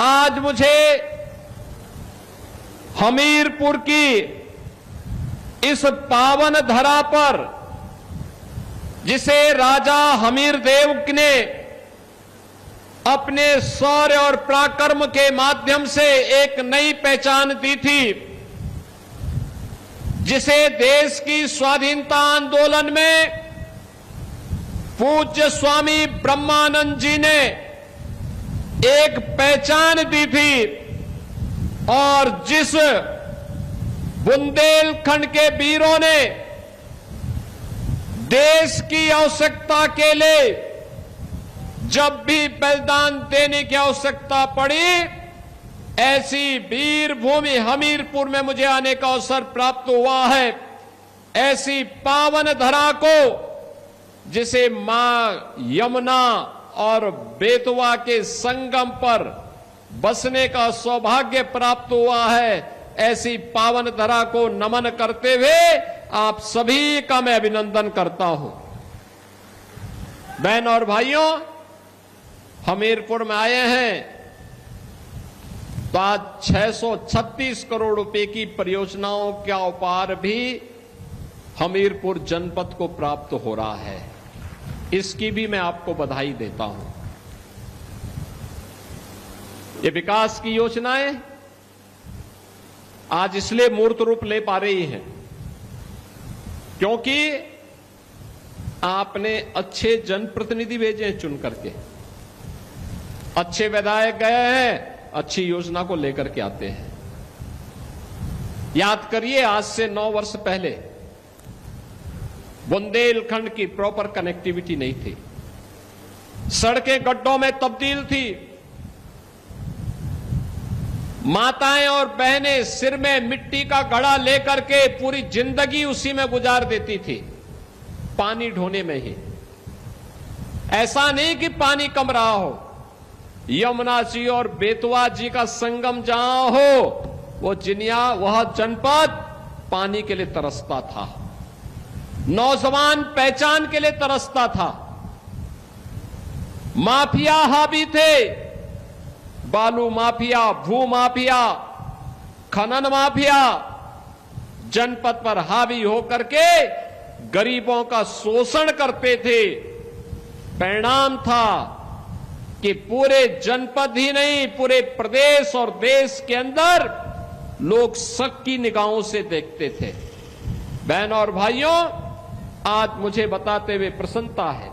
आज मुझे हमीरपुर की इस पावन धरा पर, जिसे राजा हमीरदेव ने अपने शौर्य और पराक्रम के माध्यम से एक नई पहचान दी थी, जिसे देश की स्वाधीनता आंदोलन में पूज्य स्वामी ब्रह्मानंद जी ने एक पहचान दी थी, और जिस बुंदेलखंड के वीरों ने देश की आवश्यकता के लिए जब भी बलिदान देने की आवश्यकता पड़ी, ऐसी वीर भूमि हमीरपुर में मुझे आने का अवसर प्राप्त हुआ है। ऐसी पावन धरा को, जिसे मां यमुना और बेतवा के संगम पर बसने का सौभाग्य प्राप्त हुआ है, ऐसी पावन धरा को नमन करते हुए आप सभी का मैं अभिनंदन करता हूं। बहन और भाइयों, हमीरपुर में आए हैं तो आज 636 करोड़ रुपए की परियोजनाओं का उपहार भी हमीरपुर जनपद को प्राप्त हो रहा है। इसकी भी मैं आपको बधाई देता हूं। ये विकास की योजनाएं आज इसलिए मूर्त रूप ले पा रही हैं क्योंकि आपने अच्छे जनप्रतिनिधि भेजे हैं चुन करके, अच्छे विधायक गए हैं, अच्छी योजना को लेकर के आते हैं। याद करिए, आज से 9 वर्ष पहले बुंदेलखंड की प्रॉपर कनेक्टिविटी नहीं थी, सड़कें गड्ढों में तब्दील थी, माताएं और बहनें सिर में मिट्टी का घड़ा लेकर के पूरी जिंदगी उसी में गुजार देती थी, पानी ढोने में ही। ऐसा नहीं कि पानी कम रहा हो, यमुना जी और बेतवा जी का संगम जहां हो, वो जिनिया, वह जनपद पानी के लिए तरसता था, नौजवान पहचान के लिए तरसता था। माफिया हावी थे, बालू माफिया, भू माफिया, खनन माफिया जनपद पर हावी होकर के गरीबों का शोषण करते थे। परिणाम था कि पूरे जनपद ही नहीं, पूरे प्रदेश और देश के अंदर लोग शक की निगाहों से देखते थे। बहन और भाइयों, आज मुझे बताते हुए प्रसन्नता है,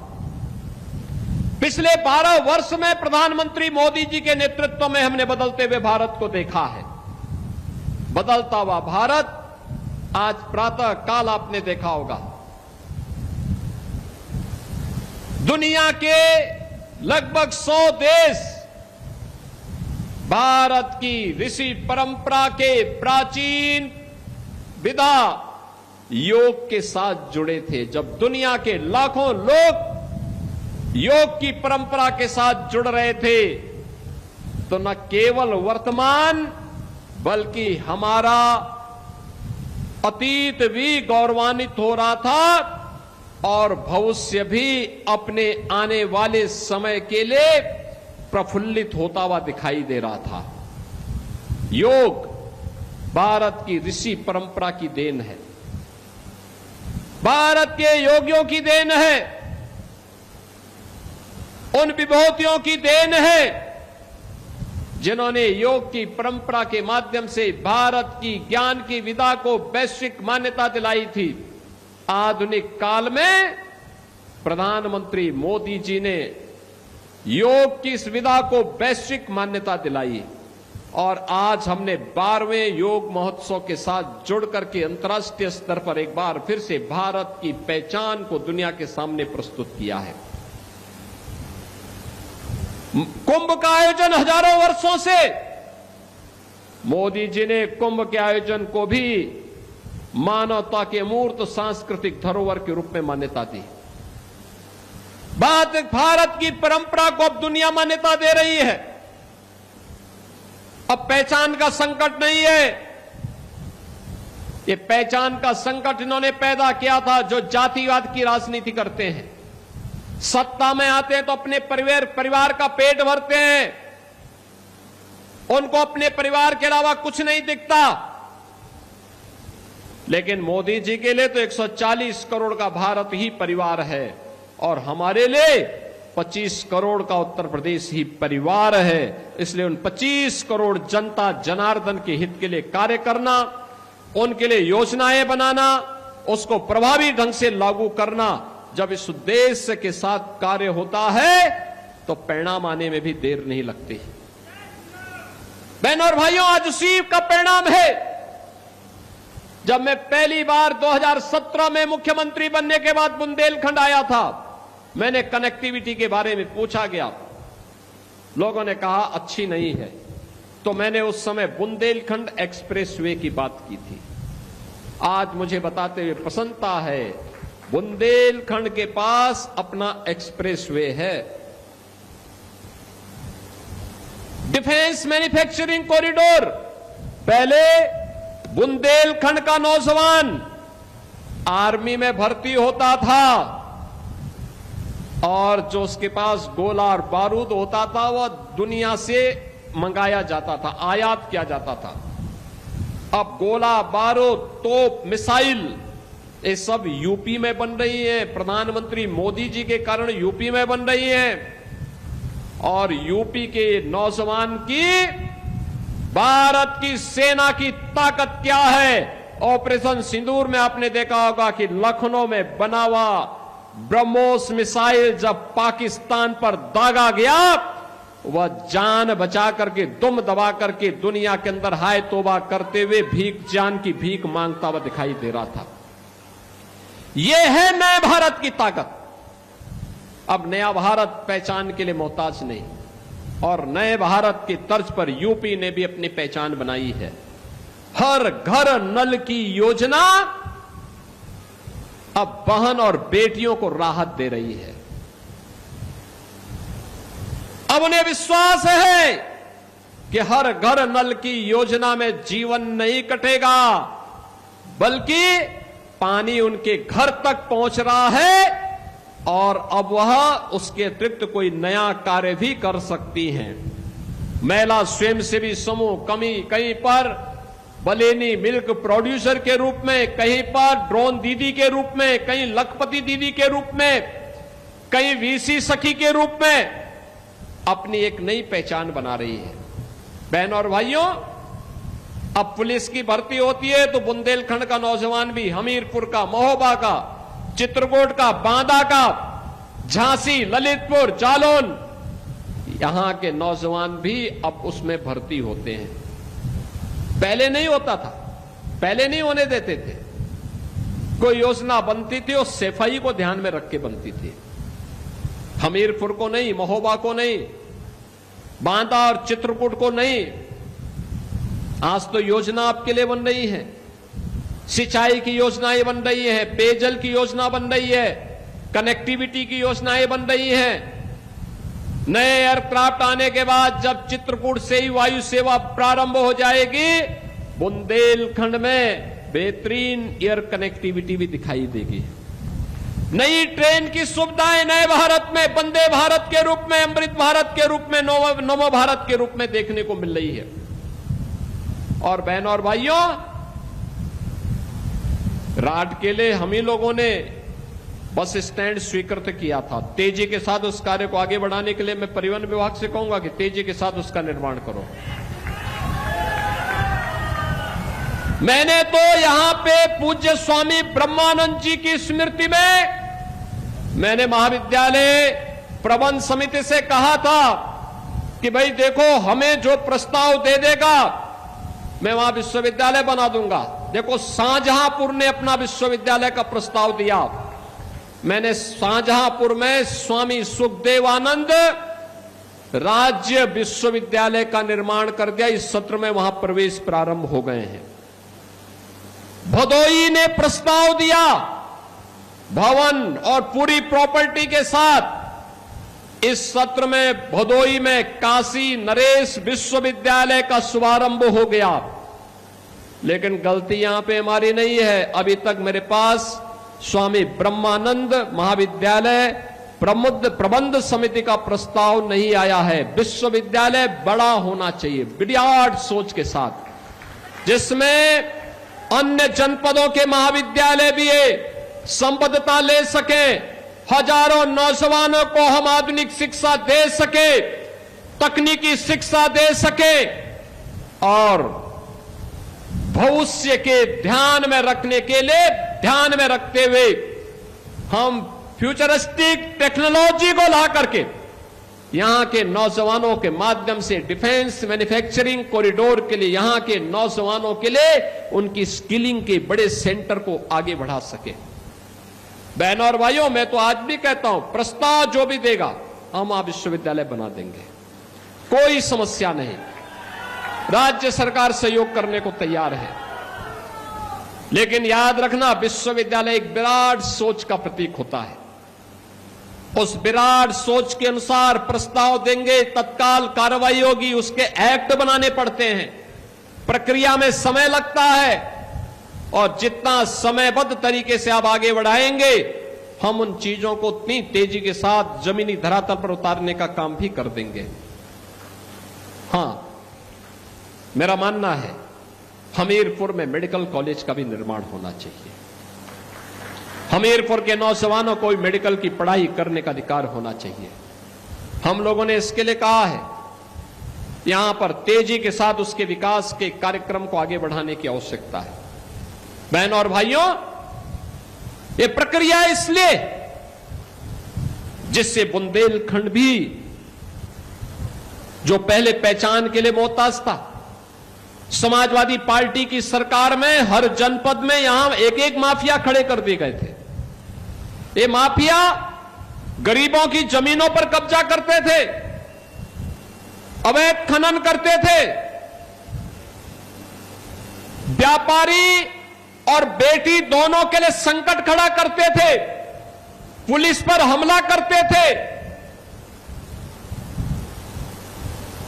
पिछले 12 वर्ष में प्रधानमंत्री मोदी जी के नेतृत्व में हमने बदलते हुए भारत को देखा है। बदलता हुआ भारत आज प्रातः काल आपने देखा होगा, दुनिया के लगभग 100 देश भारत की ऋषि परंपरा के प्राचीन विधा योग के साथ जुड़े थे। जब दुनिया के लाखों लोग योग की परंपरा के साथ जुड़ रहे थे, तो न केवल वर्तमान बल्कि हमारा अतीत भी गौरवान्वित हो रहा था, और भविष्य भी अपने आने वाले समय के लिए प्रफुल्लित होता हुआ दिखाई दे रहा था। योग भारत की ऋषि परंपरा की देन है, भारत के योगियों की देन है, उन विभूतियों की देन है जिन्होंने योग की परंपरा के माध्यम से भारत की ज्ञान की विधा को वैश्विक मान्यता दिलाई थी। आधुनिक काल में प्रधानमंत्री मोदी जी ने योग की इस विधा को वैश्विक मान्यता दिलाई, और आज हमने 12वें योग महोत्सव के साथ जुड़ करके अंतर्राष्ट्रीय स्तर पर एक बार फिर से भारत की पहचान को दुनिया के सामने प्रस्तुत किया है। कुंभ का आयोजन हजारों वर्षों से, मोदी जी ने कुंभ के आयोजन को भी मानवता के मूर्त सांस्कृतिक धरोहर के रूप में मान्यता दी। भारत की परंपरा को अब दुनिया मान्यता दे रही है। अब पहचान का संकट नहीं है, ये पहचान का संकट इन्होंने पैदा किया था जो जातिवाद की राजनीति करते हैं। सत्ता में आते हैं तो अपने परिवार का पेट भरते हैं, उनको अपने परिवार के अलावा कुछ नहीं दिखता। लेकिन मोदी जी के लिए तो 140 करोड़ का भारत ही परिवार है और हमारे लिए 25 करोड़ का उत्तर प्रदेश ही परिवार है। इसलिए उन 25 करोड़ जनता जनार्दन के हित के लिए कार्य करना, उनके लिए योजनाएं बनाना, उसको प्रभावी ढंग से लागू करना, जब इस उद्देश्य के साथ कार्य होता है तो परिणाम आने में भी देर नहीं लगती। बहनों और भाइयों, आज उसी का परिणाम है। जब मैं पहली बार 2017 में मुख्यमंत्री बनने के बाद बुंदेलखंड आया था, मैंने कनेक्टिविटी के बारे में पूछा गया, लोगों ने कहा अच्छी नहीं है, तो मैंने उस समय बुंदेलखंड एक्सप्रेसवे की बात की थी। आज मुझे बताते हुए प्रसन्नता है, बुंदेलखंड के पास अपना एक्सप्रेसवे है। डिफेंस मैन्युफैक्चरिंग कॉरिडोर, पहले बुंदेलखंड का नौजवान आर्मी में भर्ती होता था और जो उसके पास गोला और बारूद होता था वह दुनिया से मंगाया जाता था, आयात किया जाता था। अब गोला, बारूद, तोप, मिसाइल ये सब यूपी में बन रही है। प्रधानमंत्री मोदी जी के कारण यूपी में बन रही है और यूपी के नौजवान की, भारत की सेना की ताकत क्या है। ऑपरेशन सिंदूर में आपने देखा होगा कि लखनऊ में बना हुआ ब्रह्मोस मिसाइल जब पाकिस्तान पर दागा गया, वह जान बचा करके, दुम दबा करके दुनिया के अंदर हाय तौबा करते हुए भीख, जान की भीख मांगता हुआ दिखाई दे रहा था। यह है नए भारत की ताकत। अब नया भारत पहचान के लिए मोहताज नहीं, और नए भारत की तर्ज पर यूपी ने भी अपनी पहचान बनाई है। हर घर नल की योजना अब बहन और बेटियों को राहत दे रही है। अब उन्हें विश्वास है कि हर घर नल की योजना में जीवन नहीं कटेगा, बल्कि पानी उनके घर तक पहुंच रहा है और अब वह उसके अतिरिक्त कोई नया कार्य भी कर सकती हैं। महिला स्वयंसेवी समूह कहीं पर बलेनी मिल्क प्रोड्यूसर के रूप में, कहीं पर ड्रोन दीदी के रूप में, कहीं लखपति दीदी के रूप में, कहीं वीसी सखी के रूप में अपनी एक नई पहचान बना रही है। बहनों और भाइयों, अब पुलिस की भर्ती होती है तो बुंदेलखंड का नौजवान भी, हमीरपुर का, महोबा का, चित्रकूट का, बांदा का, झांसी, ललितपुर, जालौन, यहां के नौजवान भी अब उसमें भर्ती होते हैं। पहले नहीं होता था, पहले नहीं होने देते थे। कोई योजना बनती थी और सफाई को ध्यान में रख के बनती थी। हमीरपुर को नहीं, महोबा को नहीं, बांदा और चित्रकूट को नहीं। आज तो योजना आपके लिए बन रही है, सिंचाई की योजनाएं बन रही है, पेयजल की योजना बन रही है, कनेक्टिविटी की योजनाएं बन रही हैं। नए एयरक्राफ्ट आने के बाद जब चित्रकूट से ही वायु सेवा प्रारंभ हो जाएगी, बुंदेलखंड में बेहतरीन एयर कनेक्टिविटी भी दिखाई देगी। नई ट्रेन की सुविधाएं नए भारत में, वंदे भारत के रूप में, अमृत भारत के रूप में, नमो भारत के रूप में देखने को मिल रही है। और बहनों और भाइयों, राट के लिए हम ही लोगों ने बस स्टैंड स्वीकृत किया था। तेजी के साथ उस कार्य को आगे बढ़ाने के लिए मैं परिवहन विभाग से कहूंगा कि तेजी के साथ उसका निर्माण करो। मैंने तो यहां पे पूज्य स्वामी ब्रह्मानंद जी की स्मृति में मैंने महाविद्यालय प्रबंध समिति से कहा था कि भाई देखो, हमें जो प्रस्ताव दे देगा मैं वहां विश्वविद्यालय बना दूंगा। देखो, शाहजहांपुर ने अपना विश्वविद्यालय का प्रस्ताव दिया, मैंने शाहजहांपुर में स्वामी सुखदेवानंद राज्य विश्वविद्यालय का निर्माण कर दिया। इस सत्र में वहां प्रवेश प्रारंभ हो गए हैं। भदोई ने प्रस्ताव दिया भवन और पूरी प्रॉपर्टी के साथ। इस सत्र में भदोई में काशी नरेश विश्वविद्यालय का शुभारंभ हो गया। लेकिन गलती यहां पे हमारी नहीं है, अभी तक मेरे पास स्वामी ब्रह्मानंद महाविद्यालय प्रबंध समिति का प्रस्ताव नहीं आया है। विश्वविद्यालय बड़ा होना चाहिए, विराट सोच के साथ, जिसमें अन्य जनपदों के महाविद्यालय भी संबद्धता ले सके, हजारों नौजवानों को हम आधुनिक शिक्षा दे सके, तकनीकी शिक्षा दे सके और भविष्य के ध्यान में रखने के लिए, ध्यान में रखते हुए हम फ्यूचरिस्टिक टेक्नोलॉजी को ला करके यहां के नौजवानों के माध्यम से डिफेंस मैन्युफैक्चरिंग कॉरिडोर के लिए, यहां के नौजवानों के लिए उनकी स्किलिंग के बड़े सेंटर को आगे बढ़ा सके। बहनों और भाइयों, मैं तो आज भी कहता हूं, प्रस्ताव जो भी देगा हम आप विश्वविद्यालय बना देंगे, कोई समस्या नहीं। राज्य सरकार सहयोग करने को तैयार है, लेकिन याद रखना विश्वविद्यालय एक विराट सोच का प्रतीक होता है। उस विराट सोच के अनुसार प्रस्ताव देंगे, तत्काल कार्रवाई होगी, उसके एक्ट बनाने पड़ते हैं, प्रक्रिया में समय लगता है और जितना समयबद्ध तरीके से आप आगे बढ़ाएंगे हम उन चीजों को उतनी तेजी के साथ जमीनी धरातल पर उतारने का काम भी कर देंगे। हां, मेरा मानना है हमीरपुर में मेडिकल कॉलेज का भी निर्माण होना चाहिए। हमीरपुर के नौजवानों को भी मेडिकल की पढ़ाई करने का अधिकार होना चाहिए। हम लोगों ने इसके लिए कहा है यहां पर तेजी के साथ उसके विकास के कार्यक्रम को आगे बढ़ाने की आवश्यकता है। बहनों और भाइयों, यह प्रक्रिया इसलिए जिससे बुंदेलखंड भी जो पहले पहचान के लिए मोहताज था, समाजवादी पार्टी की सरकार में हर जनपद में यहां एक एक माफिया खड़े कर दिए गए थे। ये माफिया गरीबों की जमीनों पर कब्जा करते थे, अवैध खनन करते थे, व्यापारी और बेटी दोनों के लिए संकट खड़ा करते थे, पुलिस पर हमला करते थे।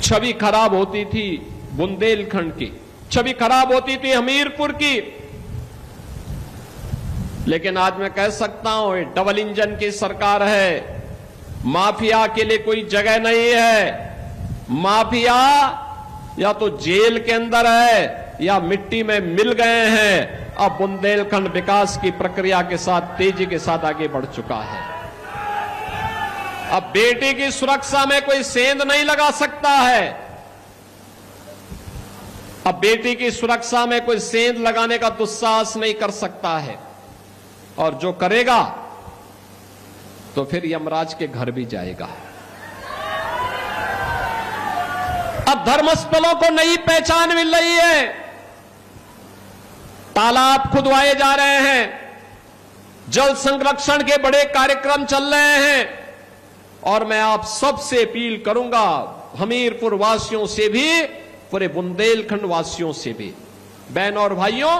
छवि खराब होती थी बुंदेलखंड की, छवि खराब होती थी हमीरपुर की। लेकिन आज मैं कह सकता हूं ये डबल इंजन की सरकार है, माफिया के लिए कोई जगह नहीं है। माफिया या तो जेल के अंदर है या मिट्टी में मिल गए हैं। अब बुंदेलखंड विकास की प्रक्रिया के साथ तेजी के साथ आगे बढ़ चुका है। अब बेटी की सुरक्षा में कोई सेंध नहीं लगा सकता है। अब बेटी की सुरक्षा में कोई सेंध लगाने का दुस्साहस नहीं कर सकता है, और जो करेगा तो फिर यमराज के घर भी जाएगा। अब धर्मस्थलों को नई पहचान मिल रही है, तालाब खुदवाए जा रहे हैं, जल संरक्षण के बड़े कार्यक्रम चल रहे हैं। और मैं आप सबसे अपील करूंगा, हमीरपुर वासियों से भी, पूरे बुंदेलखंड वासियों से भी, बहनों और भाइयों,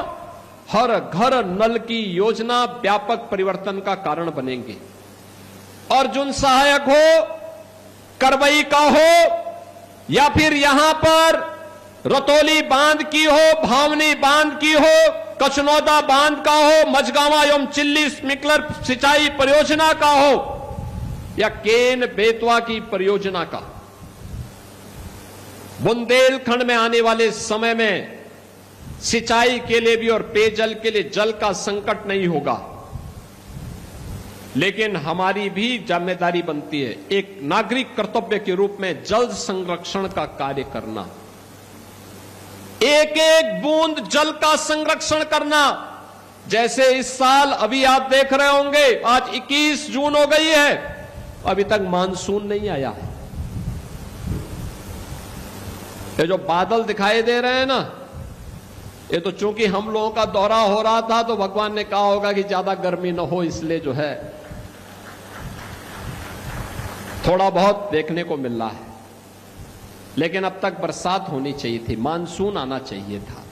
हर घर नल की योजना व्यापक परिवर्तन का कारण बनेंगे। अर्जुन सहायक हो, करवई का हो, या फिर यहां पर रतौली बांध की हो, भावनी बांध की हो, कचनौदा बांध का हो, मझगावा एवं चिल्ली स्प्रिंकलर सिंचाई परियोजना का हो, या केन बेतवा की परियोजना का, बुंदेलखंड में आने वाले समय में सिंचाई के लिए भी और पेयजल के लिए जल का संकट नहीं होगा। लेकिन हमारी भी जिम्मेदारी बनती है, एक नागरिक कर्तव्य के रूप में जल संरक्षण का कार्य करना, एक एक बूंद जल का संरक्षण करना। जैसे इस साल अभी आप देख रहे होंगे, आज 21 जून हो गई है, अभी तक मानसून नहीं आया है। ये जो बादल दिखाई दे रहे हैं ना, ये तो चूंकि हम लोगों का दौरा हो रहा था तो भगवान ने कहा होगा कि ज्यादा गर्मी न हो, इसलिए जो है थोड़ा बहुत देखने को मिल रहा है। लेकिन अब तक बरसात होनी चाहिए थी, मानसून आना चाहिए था।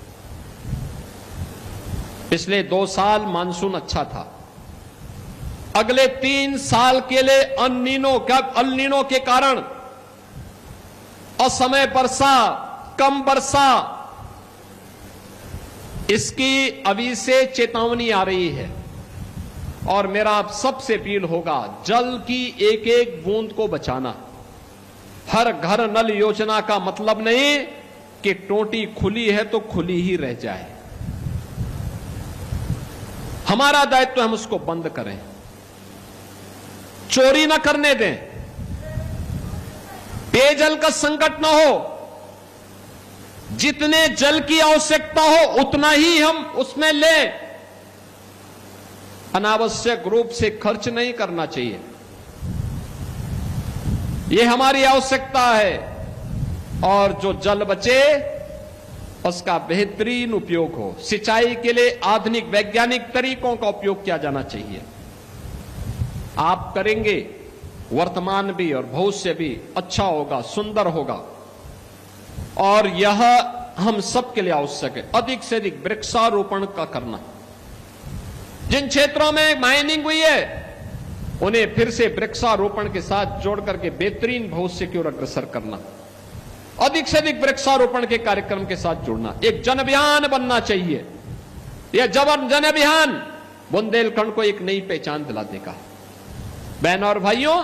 पिछले 2 साल मानसून अच्छा था। अगले 3 साल के लिए अल-नीनो के कारण असमय वर्षा, कम वर्षा, इसकी अभी से चेतावनी आ रही है। और मेरा आप सबसे अपील होगा, जल की एक एक बूंद को बचाना। हर घर नल योजना का मतलब नहीं कि टोटी खुली है तो खुली ही रह जाए। हमारा दायित्व हम उसको बंद करें, चोरी न करने दें, पेयजल का संकट न हो। जितने जल की आवश्यकता हो उतना ही हम उसमें लें। अनावश्यक रूप से खर्च नहीं करना चाहिए। यह हमारी आवश्यकता है। और जो जल बचे उसका बेहतरीन उपयोग हो। सिंचाई के लिए आधुनिक वैज्ञानिक तरीकों का उपयोग किया जाना चाहिए। आप करेंगे, वर्तमान भी और भविष्य भी अच्छा होगा, सुंदर होगा। और यह हम सबके लिए आवश्यक है। अधिक से अधिक वृक्षारोपण का करना। जिन क्षेत्रों में माइनिंग हुई है उन्हें फिर से वृक्षारोपण के साथ जोड़ करके बेहतरीन भविष्य की ओर अग्रसर करना। अधिक से अधिक वृक्षारोपण के कार्यक्रम के साथ जुड़ना। एक जन अभियान बनना चाहिए। यह जन अभियान बुंदेलखंड को एक नई पहचान दिला देगा। बहनों और भाइयों,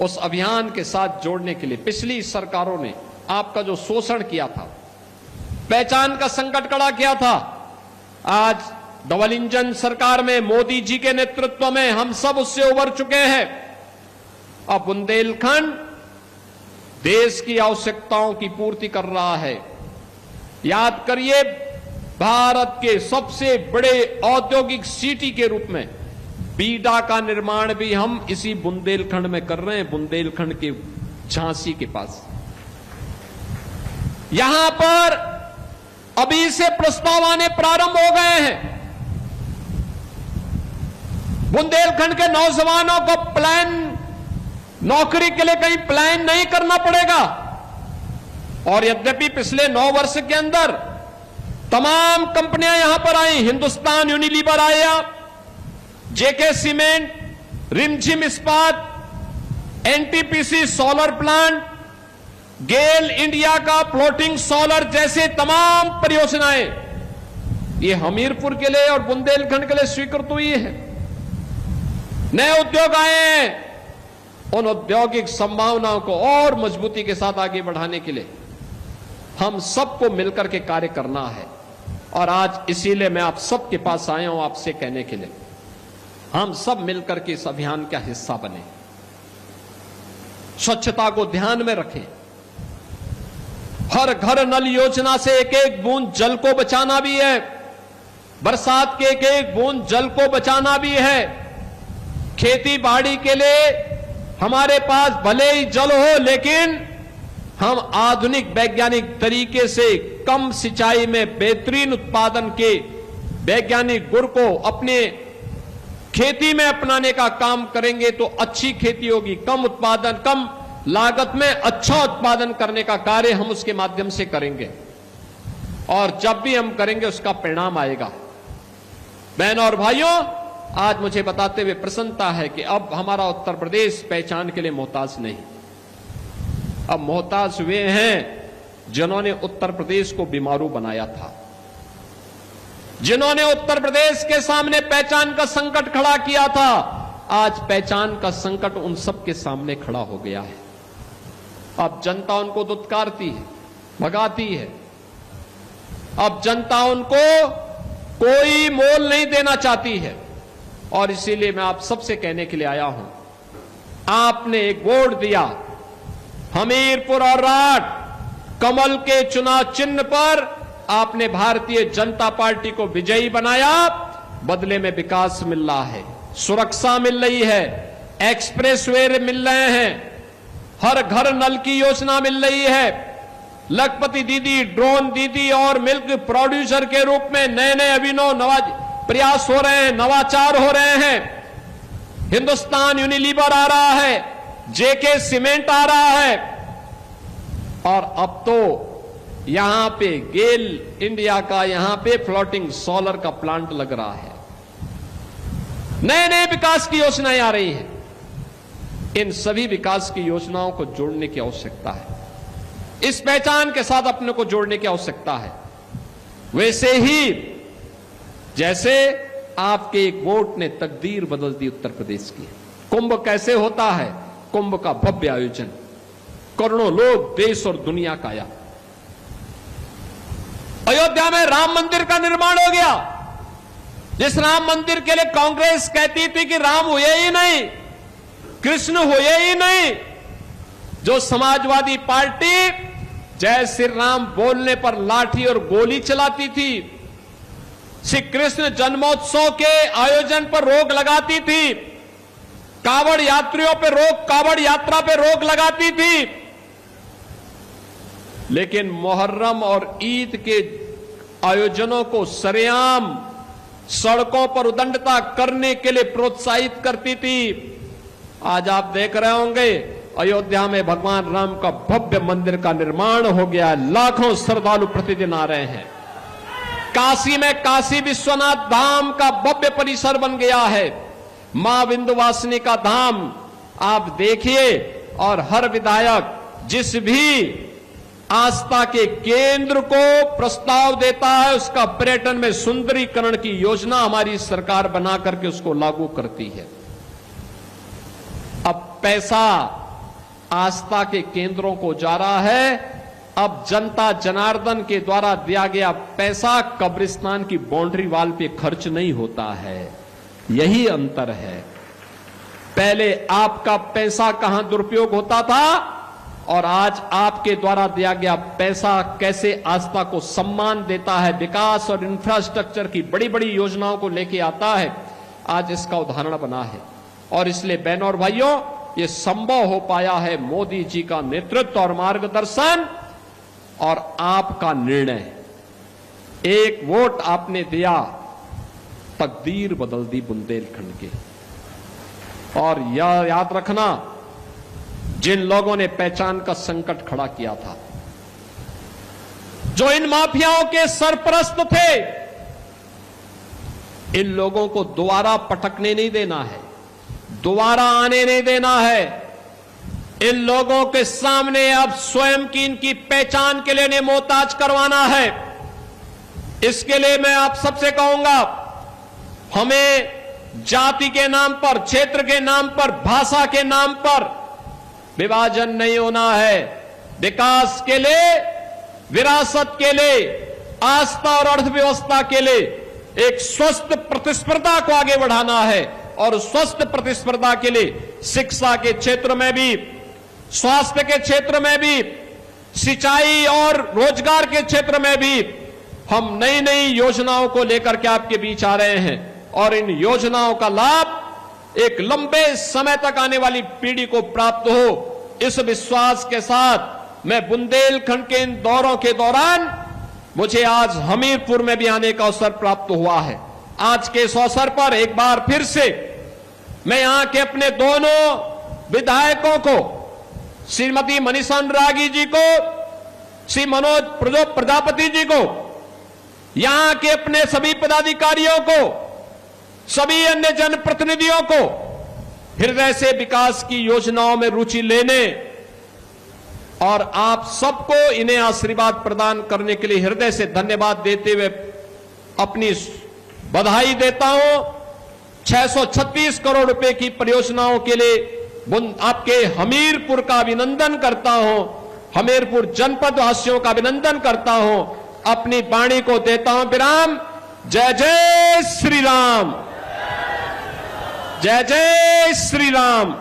उस अभियान के साथ जोड़ने के लिए पिछली सरकारों ने आपका जो शोषण किया था, पहचान का संकट खड़ा किया था, आज डबल इंजन सरकार में मोदी जी के नेतृत्व में हम सब उससे उबर चुके हैं। अब बुंदेलखंड देश की आवश्यकताओं की पूर्ति कर रहा है। याद करिए, भारत के सबसे बड़े औद्योगिक सिटी के रूप में बीडा का निर्माण भी हम इसी बुंदेलखंड में कर रहे हैं। बुंदेलखंड के झांसी के पास यहां पर अभी से प्रस्ताव आने प्रारंभ हो गए हैं। बुंदेलखंड के नौजवानों को नौकरी के लिए कहीं प्लान नहीं करना पड़ेगा। और यद्यपि पिछले 9 वर्ष के अंदर तमाम कंपनियां यहां पर आई, हिंदुस्तान यूनिलीवर आया, जेके सीमेंट, रिमझिम इस्पात, एनटीपीसी सोलर प्लांट, गेल इंडिया का फ्लोटिंग सोलर जैसे तमाम परियोजनाएं ये हमीरपुर के लिए और बुंदेलखंड के लिए स्वीकृत हुई है। नए उद्योग आए हैं। उन औद्योगिक संभावनाओं को और मजबूती के साथ आगे बढ़ाने के लिए हम सबको मिलकर के कार्य करना है। और आज इसीलिए मैं आप सबके पास आया हूं आपसे कहने के लिए, हम सब मिलकर के इस अभियान का हिस्सा बने। स्वच्छता को ध्यान में रखें। हर घर नल योजना से एक एक बूंद जल को बचाना भी है। बरसात के एक एक बूंद जल को बचाना भी है। खेती बाड़ी के लिए हमारे पास भले ही जल हो, लेकिन हम आधुनिक वैज्ञानिक तरीके से कम सिंचाई में बेहतरीन उत्पादन के वैज्ञानिक गुण को अपने खेती में अपनाने का काम करेंगे तो अच्छी खेती होगी। कम उत्पादन, कम लागत में अच्छा उत्पादन करने का कार्य हम उसके माध्यम से करेंगे। और जब भी हम करेंगे उसका परिणाम आएगा। बहनों और भाइयों, आज मुझे बताते हुए प्रसन्नता है कि अब हमारा उत्तर प्रदेश पहचान के लिए मोहताज नहीं। अब मोहताज वे हैं जिन्होंने उत्तर प्रदेश को बीमारू बनाया था, जिन्होंने उत्तर प्रदेश के सामने पहचान का संकट खड़ा किया था। आज पहचान का संकट उन सब के सामने खड़ा हो गया है। अब जनता उनको दुत्कारती है, भगाती है। अब जनता उनको कोई मोल नहीं देना चाहती है। और इसीलिए मैं आप सबसे कहने के लिए आया हूं, आपने एक वोट दिया हमीरपुर और राठ कमल के चुनाव चिन्ह पर, आपने भारतीय जनता पार्टी को विजयी बनाया। बदले में विकास मिल रहा है, सुरक्षा मिल रही है, एक्सप्रेसवे मिल रहे हैं, हर घर नल की योजना मिल रही है, लखपति दीदी, ड्रोन दीदी और मिल्क प्रोड्यूसर के रूप में नए नए अभिनव प्रयास हो रहे हैं, नवाचार हो रहे हैं। हिंदुस्तान यूनिलीवर आ रहा है, जेके सीमेंट आ रहा है, और अब तो यहां पे गेल इंडिया का यहां पे फ्लोटिंग सोलर का प्लांट लग रहा है। नए नए विकास की योजनाएं आ रही हैं। इन सभी विकास की योजनाओं को जोड़ने की आवश्यकता है। इस पहचान के साथ अपने को जोड़ने की आवश्यकता है। वैसे ही जैसे आपके एक वोट ने तकदीर बदल दी उत्तर प्रदेश की। कुंभ कैसे होता है? कुंभ का भव्य आयोजन, करोड़ों लोग देश और दुनिया का आया। अयोध्या में राम मंदिर का निर्माण हो गया, जिस राम मंदिर के लिए कांग्रेस कहती थी कि राम हुए ही नहीं, कृष्ण हुए ही नहीं, जो समाजवादी पार्टी जय श्री राम बोलने पर लाठी और गोली चलाती थी, श्री कृष्ण जन्मोत्सव के आयोजन पर रोक लगाती थी, कावड़ यात्रियों पर रोक, कावड़ यात्रा पर रोक लगाती थी, लेकिन मुहर्रम और ईद के आयोजनों को सरेआम सड़कों पर उदंडता करने के लिए प्रोत्साहित करती थी। आज आप देख रहे होंगे अयोध्या में भगवान राम का भव्य मंदिर का निर्माण हो गया है, लाखों श्रद्धालु प्रतिदिन आ रहे हैं। काशी में काशी विश्वनाथ धाम का भव्य परिसर बन गया है, मां विंध्यवासिनी का धाम आप देखिए। और हर विधायक जिस भी आस्था के केंद्र को प्रस्ताव देता है, उसका पर्यटन में सुंदरीकरण की योजना हमारी सरकार बना करके उसको लागू करती है। अब पैसा आस्था के केंद्रों को जा रहा है, अब जनता जनार्दन के द्वारा दिया गया पैसा कब्रिस्तान की बाउंड्री वाल पे खर्च नहीं होता है। यही अंतर है। पहले आपका पैसा कहां दुरुपयोग होता था और आज आपके द्वारा दिया गया पैसा कैसे आस्था को सम्मान देता है, विकास और इंफ्रास्ट्रक्चर की बड़ी बड़ी योजनाओं को लेके आता है, आज इसका उदाहरण बना है। और इसलिए बहनों और भाइयों, ये संभव हो पाया है मोदी जी का नेतृत्व और मार्गदर्शन और आपका निर्णय। एक वोट आपने दिया, तकदीर बदल दी बुंदेलखंड की। और यह याद रखना, जिन लोगों ने पहचान का संकट खड़ा किया था, जो इन माफियाओं के सरपरस्त थे, इन लोगों को दोबारा पटकने नहीं देना है, दोबारा आने नहीं देना है। इन लोगों के सामने अब स्वयं की इनकी पहचान के लिए मोहताज करवाना है। इसके लिए मैं आप सबसे कहूंगा, हमें जाति के नाम पर, क्षेत्र के नाम पर, भाषा के नाम पर विभाजन नहीं होना है। विकास के लिए, विरासत के लिए, आस्था और अर्थव्यवस्था के लिए एक स्वस्थ प्रतिस्पर्धा को आगे बढ़ाना है। और स्वस्थ प्रतिस्पर्धा के लिए शिक्षा के क्षेत्र में भी, स्वास्थ्य के क्षेत्र में भी, सिंचाई और रोजगार के क्षेत्र में भी हम नई नई योजनाओं को लेकर के आपके बीच आ रहे हैं। और इन योजनाओं का लाभ एक लंबे समय तक आने वाली पीढ़ी को प्राप्त हो, इस विश्वास के साथ मैं बुंदेलखंड के इन दौरों के दौरान मुझे आज हमीरपुर में भी आने का अवसर प्राप्त हुआ है। आज के इस अवसर पर एक बार फिर से मैं यहां के अपने दोनों विधायकों को, श्रीमती मनीषा अनुरागी जी को, श्री मनोज प्रजापति जी को, यहां के अपने सभी पदाधिकारियों को, सभी अन्य जनप्रतिनिधियों को हृदय से विकास की योजनाओं में रुचि लेने और आप सबको इन्हें आशीर्वाद प्रदान करने के लिए हृदय से धन्यवाद देते हुए अपनी बधाई देता हूं। 636 करोड़ रुपए की परियोजनाओं के लिए आपके हमीरपुर का अभिनंदन करता हूं, हमीरपुर जनपद वासियों का अभिनंदन करता हूं। अपनी वाणी को देता हूं विराम। जय जय श्री राम, जय जय श्री राम।